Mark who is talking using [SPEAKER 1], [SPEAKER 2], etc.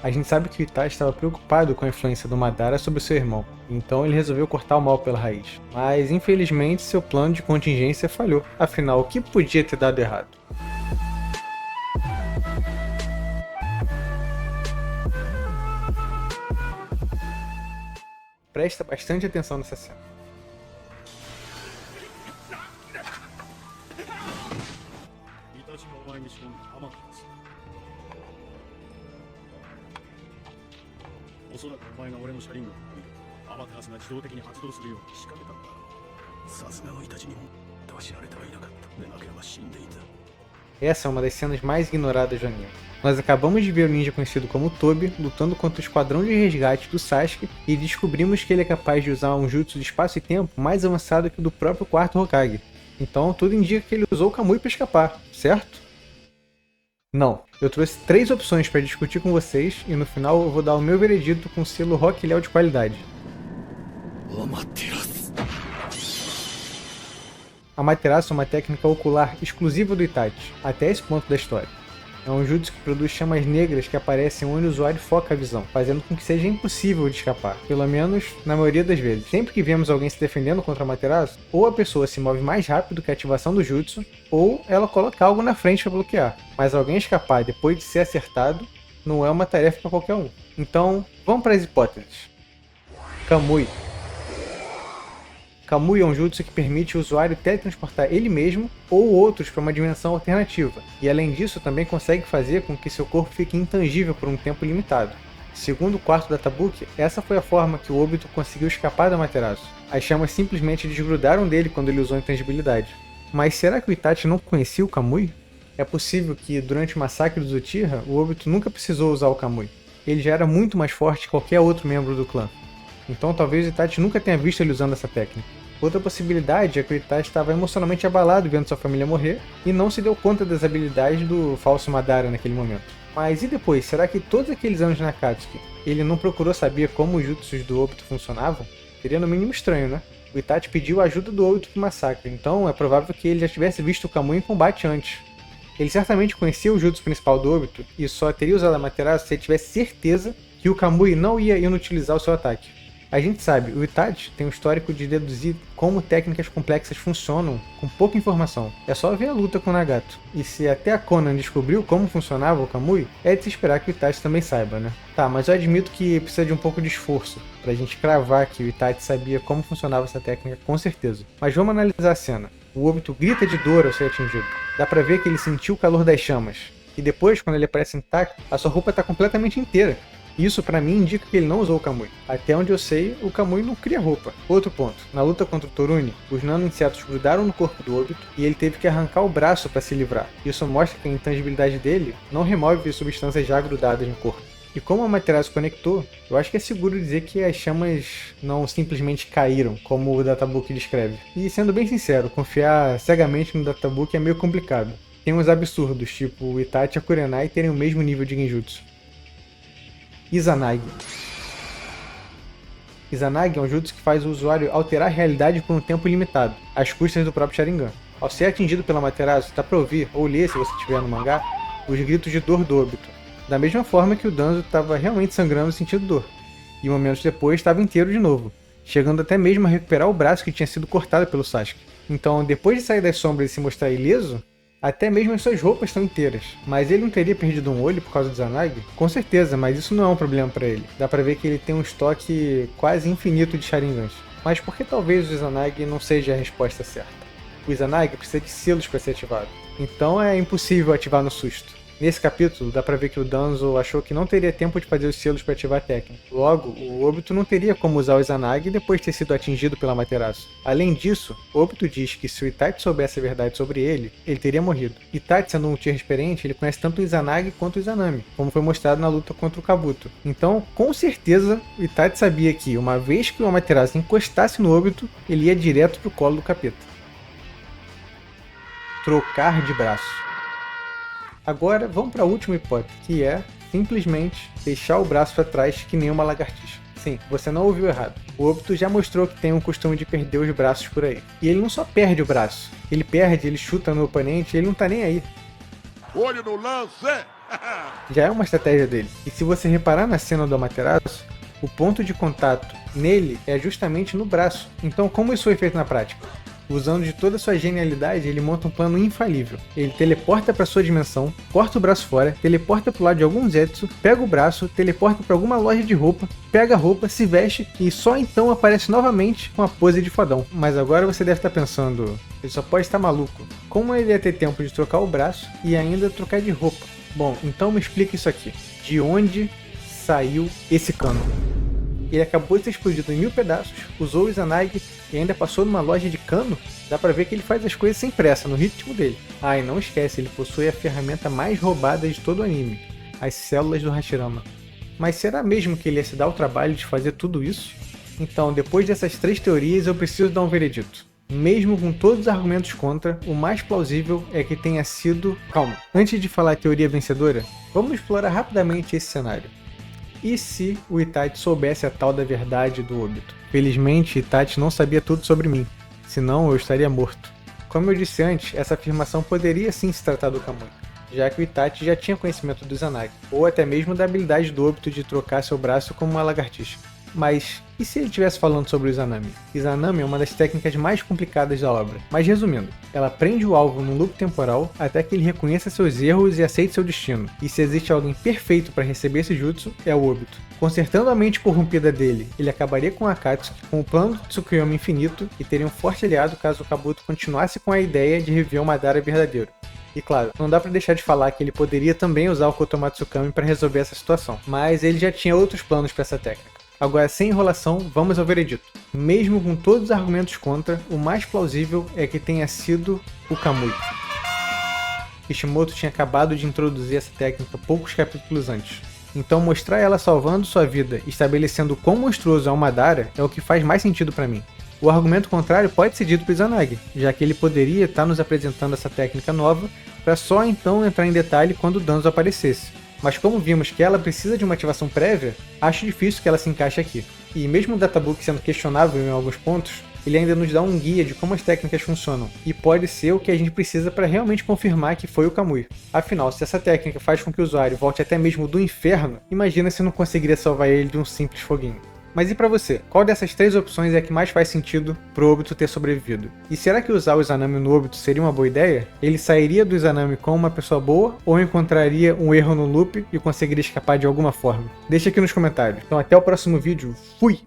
[SPEAKER 1] A gente sabe que o Itachi estava preocupado com a influência do Madara sobre seu irmão, então ele resolveu cortar o mal pela raiz. Mas infelizmente seu plano de contingência falhou, afinal o que podia ter dado errado? Presta bastante atenção nessa cena. Essa é uma das cenas mais ignoradas do anime. Nós acabamos de ver o ninja conhecido como Tobi lutando contra o esquadrão de resgate do Sasuke e descobrimos que ele é capaz de usar um jutsu de espaço e tempo mais avançado que o do próprio quarto Hokage. Então tudo indica que ele usou o Kamui para escapar, certo? Não. Eu trouxe 3 opções para discutir com vocês e no final eu vou dar o meu veredito com o selo Rock Léo de qualidade. Amaterasu é uma técnica ocular exclusiva do Itachi, até esse ponto da história. É um jutsu que produz chamas negras que aparecem onde o usuário foca a visão, fazendo com que seja impossível de escapar, pelo menos na maioria das vezes. Sempre que vemos alguém se defendendo contra Amaterasu, ou a pessoa se move mais rápido que a ativação do jutsu, ou ela coloca algo na frente para bloquear. Mas alguém escapar depois de ser acertado não é uma tarefa para qualquer um. Então, vamos para as hipóteses. Kamui. Kamui é um jutsu que permite o usuário teletransportar ele mesmo ou outros para uma dimensão alternativa, e além disso também consegue fazer com que seu corpo fique intangível por um tempo limitado. Segundo o quarto Databook, essa foi a forma que o Obito conseguiu escapar da Amaterasu. As chamas simplesmente desgrudaram dele quando ele usou a intangibilidade. Mas será que o Itachi não conhecia o Kamui? É possível que, durante o massacre dos Uchiha, o Obito nunca precisou usar o Kamui. Ele já era muito mais forte que qualquer outro membro do clã. Então talvez o Itachi nunca tenha visto ele usando essa técnica. Outra possibilidade é que o Itachi estava emocionalmente abalado vendo sua família morrer e não se deu conta das habilidades do falso Madara naquele momento. Mas e depois, será que todos aqueles anos de Akatsuki, ele não procurou saber como os jutsus do Obito funcionavam? Seria no mínimo estranho, né? O Itachi pediu a ajuda do Obito pro massacre, então é provável que ele já tivesse visto o Kamui em combate antes. Ele certamente conhecia o jutsu principal do Obito e só teria usado a Amaterasu se ele tivesse certeza que o Kamui não ia inutilizar o seu ataque. A gente sabe, o Itachi tem um histórico de deduzir como técnicas complexas funcionam com pouca informação. É só ver a luta com o Nagato. E se até a Konan descobriu como funcionava o Kamui, é de se esperar que o Itachi também saiba, né? Tá, mas eu admito que precisa de um pouco de esforço pra gente cravar que o Itachi sabia como funcionava essa técnica com certeza. Mas vamos analisar a cena. O Obito grita de dor ao ser atingido. Dá pra ver que ele sentiu o calor das chamas. E depois, quando ele aparece intacto, a sua roupa tá completamente inteira. Isso pra mim indica que ele não usou o Kamui. Até onde eu sei, o Kamui não cria roupa. Outro ponto, na luta contra o Torune, os nano-insetos grudaram no corpo do Obito e ele teve que arrancar o braço para se livrar. Isso mostra que a intangibilidade dele não remove substâncias já grudadas no corpo. E como a Amaterasu conectou, eu acho que é seguro dizer que as chamas não simplesmente caíram, como o Databook descreve. E sendo bem sincero, confiar cegamente no Databook é meio complicado. Tem uns absurdos, tipo o Itachi e a Kurenai terem o mesmo nível de genjutsu. Izanagi. Izanagi é um jutsu que faz o usuário alterar a realidade por um tempo limitado, às custas do próprio Sharingan. Ao ser atingido pela Amaterasu, dá pra ouvir, ou ler se você estiver no mangá, os gritos de dor do Obito, da mesma forma que o Danzo estava realmente sangrando sentindo dor, e momentos depois estava inteiro de novo, chegando até mesmo a recuperar o braço que tinha sido cortado pelo Sasuke. Então, depois de sair das sombras e se mostrar ileso, até mesmo as suas roupas estão inteiras. Mas ele não teria perdido um olho por causa do Izanagi? Com certeza, mas isso não é um problema pra ele. Dá pra ver que ele tem um estoque quase infinito de Sharingans. Mas por que talvez o Izanagi não seja a resposta certa? O Izanagi precisa de selos para ser ativado. Então é impossível ativar no susto. Nesse capítulo, dá pra ver que o Danzo achou que não teria tempo de fazer os selos para ativar a técnica. Logo, o Obito não teria como usar o Izanagi depois de ter sido atingido pela Amaterasu. Além disso, Obito diz que se o Itachi soubesse a verdade sobre ele, ele teria morrido. Itachi, sendo um Uchiha experiente, ele conhece tanto o Izanagi quanto o Izanami, como foi mostrado na luta contra o Kabuto. Então, com certeza, o Itachi sabia que, uma vez que o Amaterasu encostasse no Obito, ele ia direto pro colo do capeta. Trocar de braço. Agora, vamos para a última hipótese, que é simplesmente deixar o braço para trás que nem uma lagartixa. Sim, você não ouviu errado. O Obito já mostrou que tem um costume de perder os braços por aí. E ele não só perde o braço, ele perde, ele chuta no oponente, ele não tá nem aí.
[SPEAKER 2] Olho no lance!
[SPEAKER 1] Já é uma estratégia dele. E se você reparar na cena do Amaterasu, o ponto de contato nele é justamente no braço. Então como isso foi feito na prática? Usando de toda a sua genialidade, ele monta um plano infalível. Ele teleporta para sua dimensão, corta o braço fora, teleporta para o lado de algum Zetsu, pega o braço, teleporta para alguma loja de roupa, pega a roupa, se veste e só então aparece novamente com a pose de fodão. Mas agora você deve estar pensando, ele só pode estar maluco. Como ele ia ter tempo de trocar o braço e ainda trocar de roupa? Bom, então me explica isso aqui. De onde saiu esse cano? Ele acabou de ser explodido em 1000 pedaços, usou o Izanagi e ainda passou numa loja de cano. Dá pra ver que ele faz as coisas sem pressa, no ritmo dele. Ah, e não esquece, ele possui a ferramenta mais roubada de todo o anime, as células do Hashirama. Mas será mesmo que ele ia se dar o trabalho de fazer tudo isso? Então, depois dessas 3 teorias, eu preciso dar um veredito. Mesmo com todos os argumentos contra, o mais plausível é que tenha sido... Calma, antes de falar a teoria vencedora, vamos explorar rapidamente esse cenário. E se o Itachi soubesse a tal da verdade do Obito? Felizmente, Itachi não sabia tudo sobre mim, senão eu estaria morto. Como eu disse antes, essa afirmação poderia sim se tratar do Kamui, já que o Itachi já tinha conhecimento do Izanagi, ou até mesmo da habilidade do Obito de trocar seu braço como uma lagartixa. Mas e se ele estivesse falando sobre o Izanami? Izanami é uma das técnicas mais complicadas da obra, mas resumindo, ela prende o alvo num loop temporal até que ele reconheça seus erros e aceite seu destino. E se existe alguém perfeito para receber esse jutsu, é o Obito. Consertando a mente corrompida dele, ele acabaria com Akatsuki com o plano de Tsukuyomi infinito e teria um forte aliado caso o Kabuto continuasse com a ideia de reviver o Madara verdadeiro. E claro, não dá pra deixar de falar que ele poderia também usar o Kotomatsukami para resolver essa situação, mas ele já tinha outros planos para essa técnica. Agora, sem enrolação, vamos ao veredito. Mesmo com todos os argumentos contra, o mais plausível é que tenha sido o Kamui. Kishimoto tinha acabado de introduzir essa técnica poucos capítulos antes. Então mostrar ela salvando sua vida e estabelecendo quão monstruoso é o Madara é o que faz mais sentido pra mim. O argumento contrário pode ser dito por Izanagi, já que ele poderia estar nos apresentando essa técnica nova para só então entrar em detalhe quando o Danzo aparecesse. Mas como vimos que ela precisa de uma ativação prévia, acho difícil que ela se encaixe aqui. E mesmo o databook sendo questionável em alguns pontos, ele ainda nos dá um guia de como as técnicas funcionam, e pode ser o que a gente precisa para realmente confirmar que foi o Kamui. Afinal, se essa técnica faz com que o usuário volte até mesmo do inferno, imagina se não conseguiria salvar ele de um simples foguinho. Mas e pra você? Qual dessas 3 opções é que mais faz sentido pro Obito ter sobrevivido? E será que usar o Izanami no Obito seria uma boa ideia? Ele sairia do Izanami como uma pessoa boa ou encontraria um erro no loop e conseguiria escapar de alguma forma? Deixa aqui nos comentários. Então até o próximo vídeo. Fui!